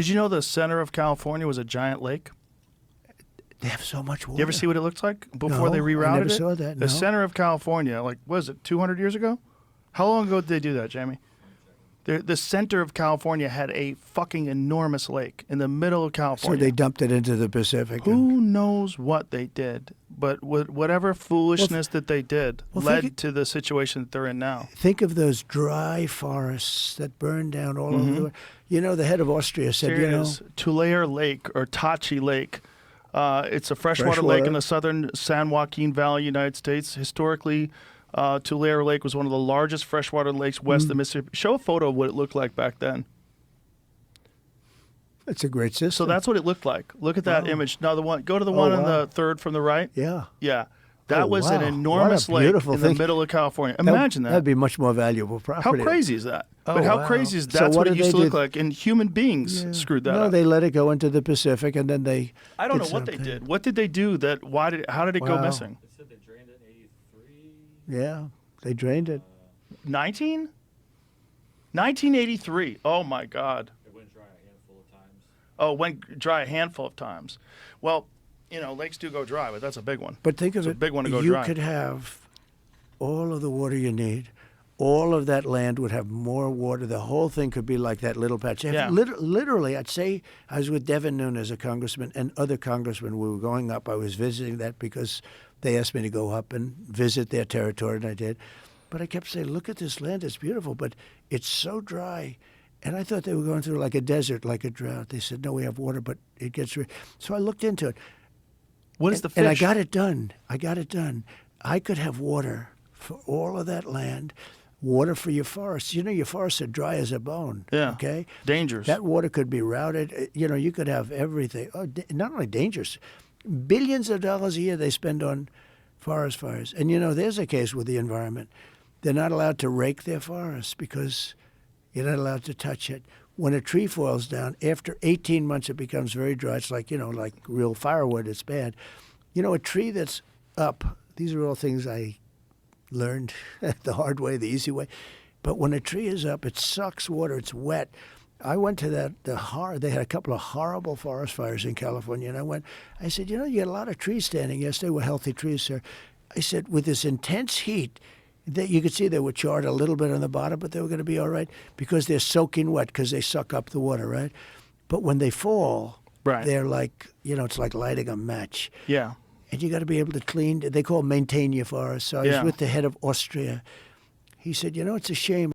Did you know the center of California was a giant lake? They have so much water. You ever see what it looked like before they rerouted I never it? saw that. The No. center of California, like, what is it, 200 years ago? How long ago did they do that, Jamie? The center of California had a fucking enormous lake in the middle of So California. they dumped it into the Pacific. Who knows what they did? But whatever foolishness that they did led to the situation that they're in now. Think of those dry forests that burned down all over the world. You know, the head of Austria said, Here it is, Tulare Lake or Tachi Lake. It's a freshwater lake in the southern San Joaquin Valley, United States. Historically, Tulare Lake was one of the largest freshwater lakes west of the Mississippi. Show a photo of what it looked like back then. it's a great system. So that's what it looked like. Look at that image. Now go to the one on the third from the right. Yeah. Yeah. That was an wow. enormous What a lake beautiful in the thing. middle of California. Imagine that. That'd be much more valuable How property. crazy is that? Oh, But how wow. crazy is So that's what what it did used they to look do? like, and human beings screwed that No, up. they let it go into the Pacific, and then they. I don't know did what they something. did. What did they do? How did it go Wow. missing? They said they drained it in 83. Yeah, they drained it. 1983. Oh my God. It went dry a handful of times. Oh, went dry a handful of times. Well, lakes do go dry, but that's a big one. But think of It's a it. big one to go you dry. could have all of the water you need. All of that land would have more water. The whole thing could be like that little patch. Yeah. Literally, I'd say I was with Devin Nunes, a congressman, and other congressmen. We were going up. I was visiting that because they asked me to go up and visit their territory, and I did. But I kept saying, look at this land. It's beautiful, but it's so dry. And I thought they were going through like a desert, like a drought. They said, no, we have water, but it gets rid. So I looked into it. What is the fish? And I got it done. I could have water for all of that land, water for your forests. Your forests are dry as a bone. Yeah. Okay? Dangerous. That water could be routed. You could have everything. Oh, not only dangerous, billions of dollars a year they spend on forest fires. And, there's a case with the environment. They're not allowed to rake their forests because you're not allowed to touch it. When a tree falls down, after 18 months, it becomes very dry. It's like, like real firewood. It's bad. A tree that's up, these are all things I learned the hard way, the easy way. But when a tree is up, it sucks water. It's wet. I went to they had a couple of horrible forest fires in California, and I said, you got a lot of trees standing. Yes, they were healthy trees, sir. I said, with this intense heat, that you could see they were charred a little bit on the bottom, but they were going to be all right because they're soaking wet because they suck up the water, right? But when they fall, they're like, it's like lighting a match. Yeah. And you got to be able to maintain your forest. So I was with the head of Austria. He said, it's a shame.